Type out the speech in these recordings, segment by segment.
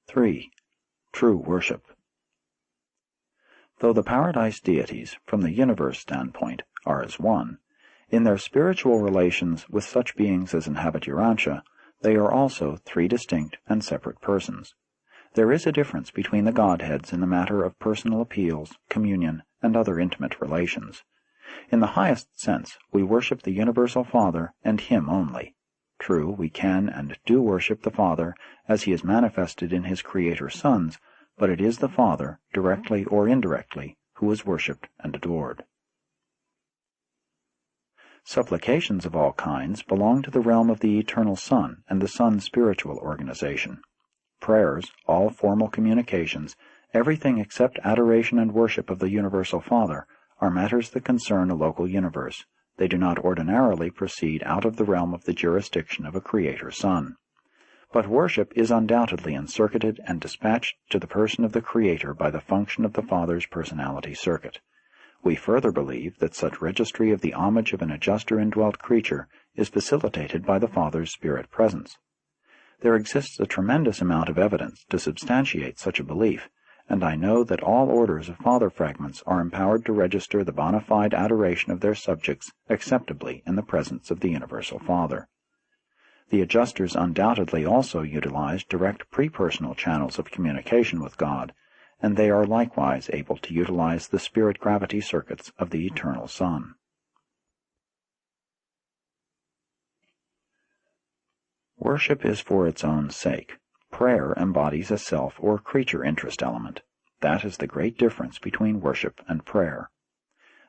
3. True worship. Though the paradise deities, from the universe standpoint, are as one, in their spiritual relations with such beings as inhabit Urantia, they are also three distinct and separate persons. There is a difference between the Godheads in the matter of personal appeals, communion, and other intimate relations. In the highest sense, we worship the Universal Father and Him only. True, we can and do worship the Father as He is manifested in His Creator sons, but it is the Father, directly or indirectly, who is worshipped and adored. Supplications of all kinds belong to the realm of the Eternal Son and the Son's spiritual organization. Prayers, all formal communications, everything except adoration and worship of the Universal Father, are matters that concern a local universe. They do not ordinarily proceed out of the realm of the jurisdiction of a Creator Son. But worship is undoubtedly encircuited and dispatched to the person of the Creator by the function of the Father's personality circuit. We further believe that such registry of the homage of an adjuster-indwelt creature is facilitated by the Father's spirit presence. There exists a tremendous amount of evidence to substantiate such a belief, and I know that all orders of Father fragments are empowered to register the bona fide adoration of their subjects acceptably in the presence of the Universal Father. The adjusters undoubtedly also utilize direct pre-personal channels of communication with God, and they are likewise able to utilize the spirit gravity circuits of the Eternal Son. Worship is for its own sake. Prayer embodies a self or creature interest element. That is the great difference between worship and prayer.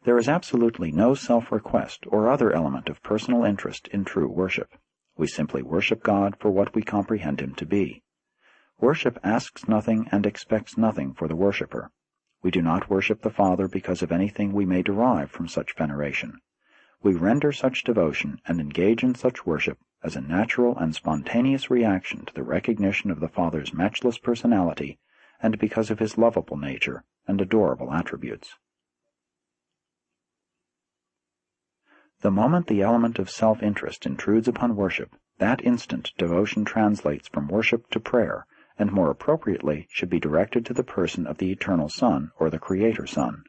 There is absolutely no self-request or other element of personal interest in true worship. We simply worship God for what we comprehend Him to be. Worship asks nothing and expects nothing for the worshipper. We do not worship the Father because of anything we may derive from such veneration. We render such devotion and engage in such worship as a natural and spontaneous reaction to the recognition of the Father's matchless personality and because of His lovable nature and adorable attributes. The moment the element of self-interest intrudes upon worship, that instant devotion translates from worship to prayer, and more appropriately should be directed to the person of the Eternal Son or the Creator Son.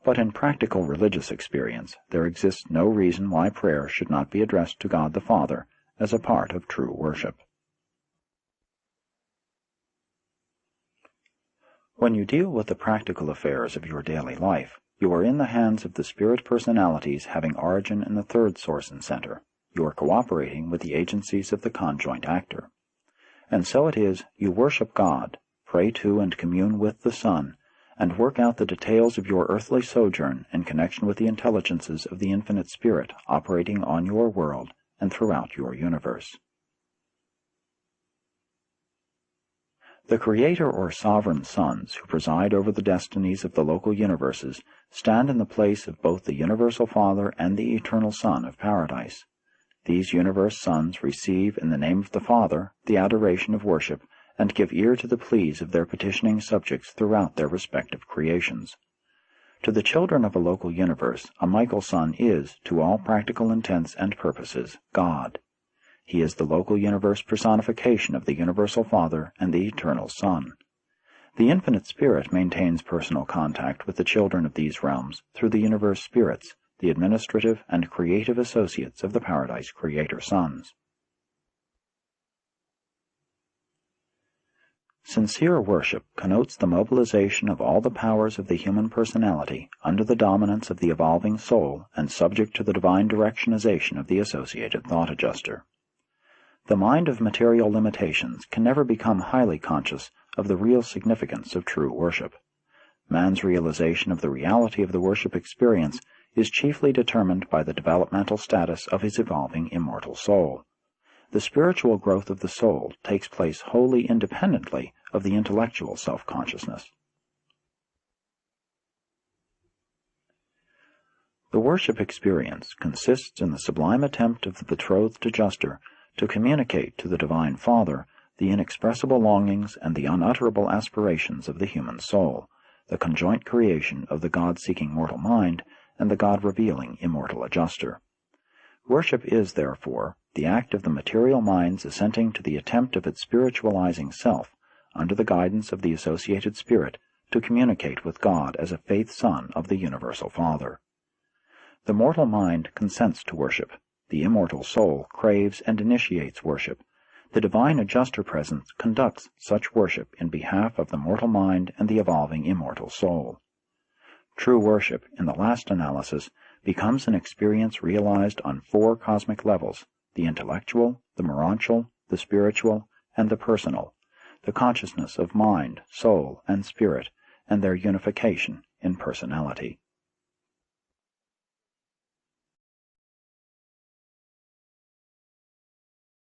But in practical religious experience, there exists no reason why prayer should not be addressed to God the Father as a part of true worship. When you deal with the practical affairs of your daily life, you are in the hands of the spirit personalities having origin in the third source and center. You are cooperating with the agencies of the conjoint actor. And so it is, you worship God, pray to and commune with the Son, and work out the details of your earthly sojourn in connection with the intelligences of the infinite Spirit operating on your world and throughout your universe. The Creator or Sovereign Sons who preside over the destinies of the local universes stand in the place of both the Universal Father and the Eternal Son of Paradise. These universe sons receive in the name of the Father the adoration of worship and give ear to the pleas of their petitioning subjects throughout their respective creations. To the children of a local universe, a Michael Son is, to all practical intents and purposes, God. He is the local universe personification of the Universal Father and the Eternal Son. The Infinite Spirit maintains personal contact with the children of these realms through the universe spirits, the administrative and creative associates of the Paradise Creator Sons. Sincere worship connotes the mobilization of all the powers of the human personality under the dominance of the evolving soul and subject to the divine directionization of the associated thought adjuster. The mind of material limitations can never become highly conscious of the real significance of true worship. Man's realization of the reality of the worship experience is chiefly determined by the developmental status of his evolving immortal soul. The spiritual growth of the soul takes place wholly independently of the intellectual self-consciousness. The worship experience consists in the sublime attempt of the betrothed adjuster to communicate to the Divine Father the inexpressible longings and the unutterable aspirations of the human soul, the conjoint creation of the God-seeking mortal mind and the God-revealing immortal adjuster. Worship is, therefore, the act of the material mind's assenting to the attempt of its spiritualizing self, under the guidance of the associated spirit, to communicate with God as a faith son of the Universal Father. The mortal mind consents to worship. The immortal soul craves and initiates worship. The divine adjuster presence conducts such worship in behalf of the mortal mind and the evolving immortal soul. True worship, in the last analysis, becomes an experience realized on 4 cosmic levels: the intellectual, the morontial, the spiritual, and the personal, the consciousness of mind, soul, and spirit, and their unification in personality.